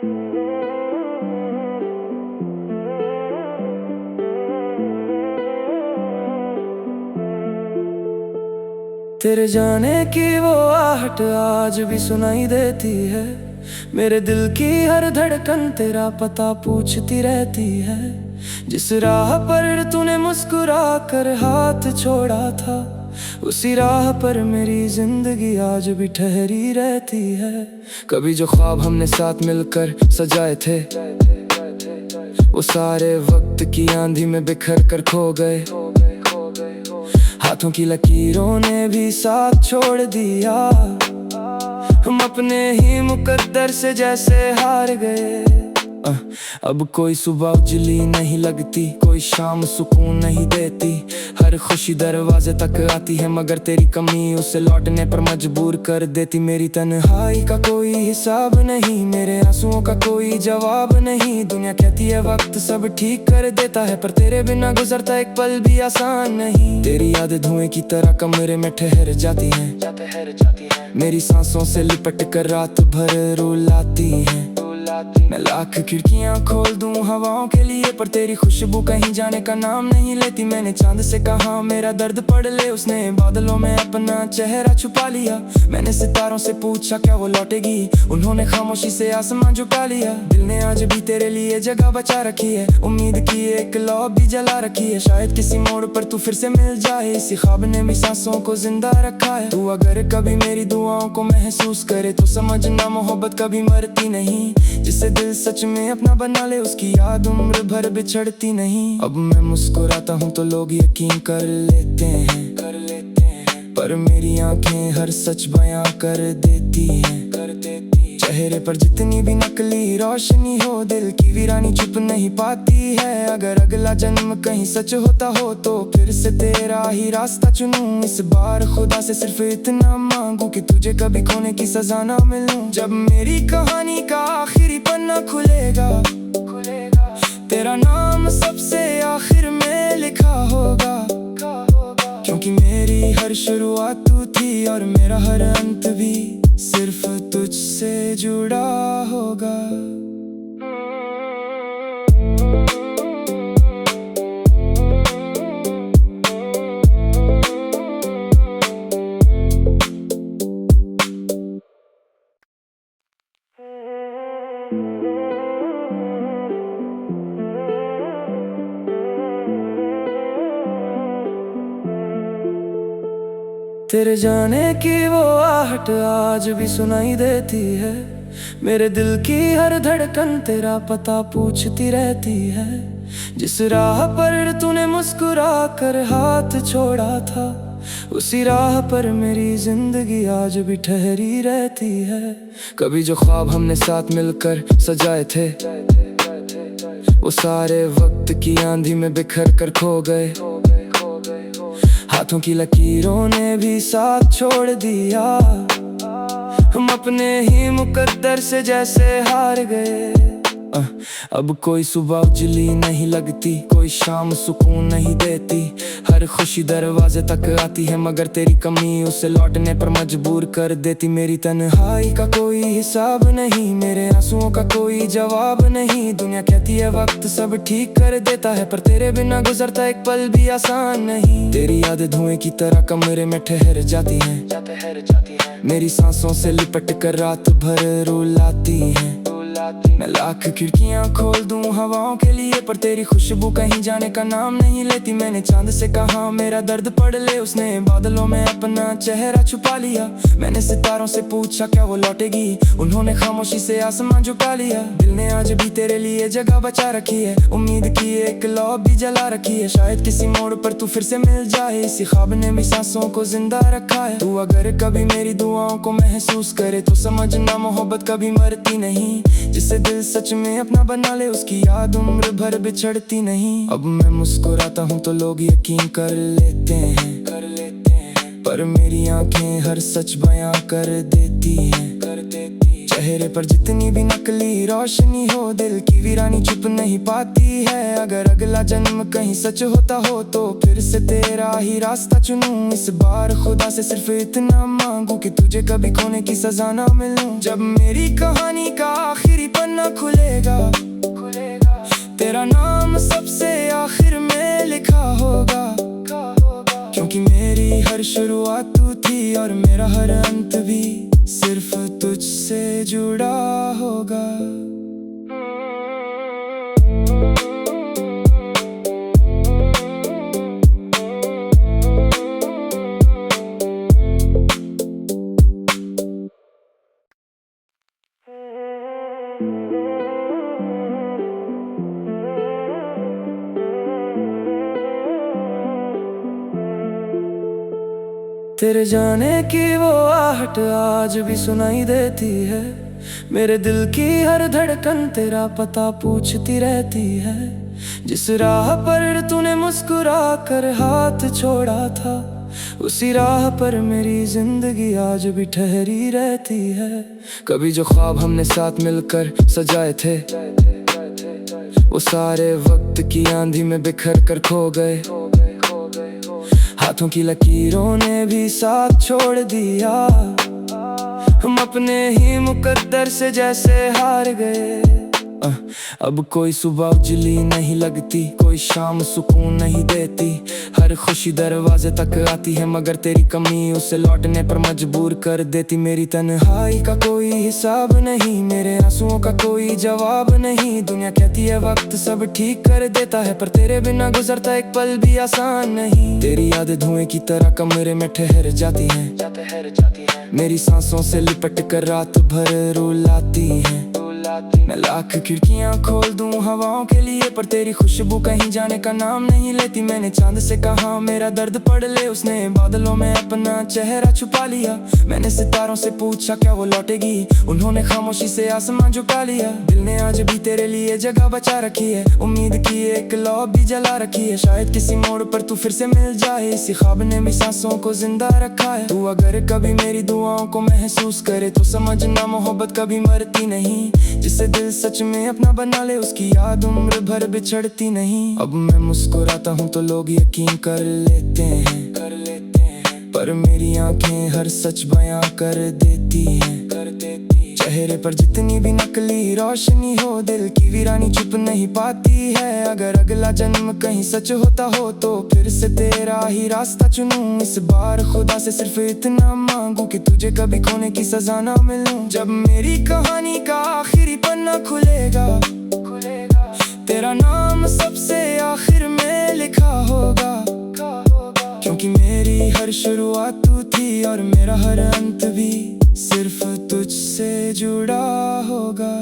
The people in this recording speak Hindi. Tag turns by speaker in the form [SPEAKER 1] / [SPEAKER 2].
[SPEAKER 1] तेरे जाने की वो आहट आज भी सुनाई देती है। मेरे दिल की हर धड़कन तेरा पता पूछती रहती है। जिस राह पर तूने मुस्कुरा कर हाथ छोड़ा था, उसी राह पर मेरी जिंदगी आज भी ठहरी रहती है। कभी जो ख्वाब हमने साथ मिलकर सजाए थे, वो सारे वक्त की आंधी में बिखर कर खो गए। हाथों की लकीरों ने भी साथ छोड़ दिया, हम अपने ही मुकद्दर से जैसे हार गए। अब कोई सुबह उजली नहीं लगती, कोई शाम सुकून नहीं देती। हर खुशी दरवाजे तक आती है, मगर तेरी कमी उसे लौटने पर मजबूर कर देती। मेरी तन्हाई का कोई हिसाब नहीं, मेरे आंसुओं का कोई जवाब नहीं। दुनिया कहती है वक्त सब ठीक कर देता है, पर तेरे बिना गुजरता एक पल भी आसान नहीं। तेरी यादें धुएं की तरह कमरे में ठहर जाती हैं, मेरी सांसों से लिपट कर रात भर रुलाती हैं। मैं लाख खिड़कियां खोल दूं हवाओं के लिए, पर तेरी खुशबू कहीं जाने का नाम नहीं लेती। मैंने चांद से कहा मेरा दर्द पढ़ ले, उसने बादलों में अपना चेहरा छुपा लिया। मैंने सितारों से पूछा क्या वो लौटेगी, उन्होंने खामोशी से आसमान झुका लिया। दिल ने आज भी तेरे लिए जगह बचा रखी है, उम्मीद की एक लौ भी जला रखी है। शायद किसी मोड़ पर तू फिर से मिल जाए, इसी ख्वाब ने भी सांसों को जिंदा रखा है। तू अगर कभी मेरी दुआओं को महसूस करे तो समझना मोहब्बत कभी मरती नहीं। जिसे दिल सच में अपना बना ले, उसकी याद उम्र भर बिछड़ती नहीं। अब मैं मुस्कुराता हूँ तो लोग यकीन कर लेते हैं, पर मेरी आंखें हर सच बयां कर देती हैं। चेहरे पर जितनी भी नकली रोशनी हो, दिल की वीरानी छुप नहीं पाती है। अगर अगला जन्म कहीं सच होता हो तो फिर से तेरा ही रास्ता चुनूं। इस बार खुदा से सिर्फ इतना मांगू कि तुझे कभी खोने की सजा ना मिलूं। जब मेरी कहानी का आखिरी पन्ना खुलेगा, तेरा नाम सबसे आखिर में लिखा होगा। क्योंकि मेरी हर शुरुआत तू थी और मेरा हर अंत भी सिर्फ तुझसे जुड़ा होगा। तेरे जाने की वो आहट आज भी सुनाई देती है। मेरे दिल की हर धड़कन तेरा पता पूछती रहती है। जिस राह पर तूने मुस्कुरा कर हाथ छोड़ा था, उसी राह पर मेरी जिंदगी आज भी ठहरी रहती है। कभी जो ख्वाब हमने साथ मिलकर सजाए थे, वो सारे वक्त की आंधी में बिखर कर खो गए। हाथों की लकीरों ने भी साथ छोड़ दिया, हम अपने ही मुकद्दर से जैसे हार गए। अब कोई सुबह उजली नहीं लगती, कोई शाम सुकून नहीं देती। हर खुशी दरवाजे तक आती है, मगर तेरी कमी उसे लौटने पर मजबूर कर देती। मेरी तन्हाई का कोई हिसाब नहीं, मेरे आंसुओं का कोई जवाब नहीं। दुनिया कहती है वक्त सब ठीक कर देता है, पर तेरे बिना गुजरता एक पल भी आसान नहीं। तेरी यादें धुएं की तरह कमरे में ठहर जाती हैं, मेरी सांसों से लिपट कर रात भर रुलाती हैं। मैं लाख खिड़कियां खोल दूं हवाओं के लिए, पर तेरी खुशबू कहीं जाने का नाम नहीं लेती। मैंने चांद से कहा मेरा दर्द पढ़ ले, उसने बादलों में अपना चेहरा छुपा लिया। मैंने सितारों से पूछा क्या वो लौटेगी, उन्होंने खामोशी से आसमान झुका लिया। दिल ने आज भी तेरे लिए जगह बचा रखी है, उम्मीद की एक लौ भी जला रखी है। शायद किसी मोड़ पर तू फिर से मिल जाए, इसी ख्वाब ने भी सांसों को जिंदा रखा है। तू अगर कभी मेरी दुआओं को महसूस करे तो समझना मोहब्बत कभी मरती नहीं। जिसे दिल सच में अपना बना ले, उसकी याद उम्र भर बिछड़ती नहीं। अब मैं मुस्कुराता हूँ तो लोग यकीन कर लेते हैं, पर मेरी आंखें हर सच बयां कर देती हैं। चेहरे पर जितनी भी नकली रोशनी हो, दिल की वीरानी छुप नहीं पाती है। अगर अगला जन्म कहीं सच होता हो तो फिर से तेरा ही रास्ता चुनूं। इस बार खुदा से सिर्फ इतना मांगू कि तुझे कभी खोने की सजा ना मिलूं। जब मेरी कहानी का आखिरी पन्ना पन्ना खुलेगा, तेरा नाम सबसे आखिर में लिखा होगा, क्योंकि मेरी हर शुरुआत तू थी और मेरा हर अंत भी सिर्फ तुझसे जुड़ा होगा। तेरे जाने की वो आहट आज भी सुनाई देती है, मेरे दिल की हर धड़कन तेरा पता पूछती रहती है। जिस राह पर तूने मुस्कुरा कर हाथ छोड़ा था, उसी राह पर मेरी जिंदगी आज भी ठहरी रहती है। कभी जो ख्वाब हमने साथ मिलकर सजाए थे, वो सारे वक्त की आंधी में बिखर कर खो गए। हाथों की लकीरों ने भी साथ छोड़ दिया, हम अपने ही मुकद्दर से जैसे हार गए। अब कोई सुबह उजली नहीं लगती, कोई शाम सुकून नहीं देती। हर खुशी दरवाजे तक आती है, मगर तेरी कमी उसे लौटने पर मजबूर कर देती। मेरी तन्हाई का कोई हिसाब नहीं, मेरे आंसुओं का कोई जवाब नहीं। दुनिया कहती है वक्त सब ठीक कर देता है, पर तेरे बिना गुजरता एक पल भी आसान नहीं। तेरी यादें धुएं की तरह कमरे में ठहर जाती हैं, मेरी सांसों से लिपट कर रात भर रुलाती हैं। मैं लाख खिड़कियां खोल दूं हवाओं के लिए, पर तेरी खुशबू कहीं जाने का नाम नहीं लेती। मैंने चांद से कहा मेरा दर्द पढ़ ले, उसने बादलों में अपना चेहरा छुपा लिया। मैंने सितारों से पूछा क्या वो लौटेगी, उन्होंने खामोशी से आसमान झुका लिया। दिल ने आज भी तेरे लिए जगह बचा रखी है, उम्मीद की एक लौ भी जला रखी है। शायद किसी मोड़ पर तू फिर से मिल जाए, इसी ख्वाब ने भी सांसों को जिंदा रखा है। तू अगर कभी मेरी दुआओं को महसूस करे तो समझना मोहब्बत कभी मरती नहीं। जिसे दिल सच में अपना बना ले, उसकी याद उम्र भर बिछड़ती नहीं। अब मैं मुस्कुराता हूँ तो लोग यकीन कर लेते हैं, पर मेरी आंखें हर सच बयां कर देती हैं। चेहरे पर जितनी भी नकली रोशनी हो, दिल की वीरानी छुप नहीं पाती है। अगर अगला जन्म कहीं सच होता हो तो फिर से तेरा ही रास्ता चुनूं। इस बार खुदा से सिर्फ इतना मांगू कि तुझे कभी खोने की सजा ना मिलूं। जब मेरी कहानी का आखिरी पन्ना खुलेगा, तेरा नाम सबसे आखिर में लिखा होगा, क्योंकि मेरी हर शुरुआत तू थी और मेरा हर अंत भी सिर्फ तुझसे जुड़ा होगा।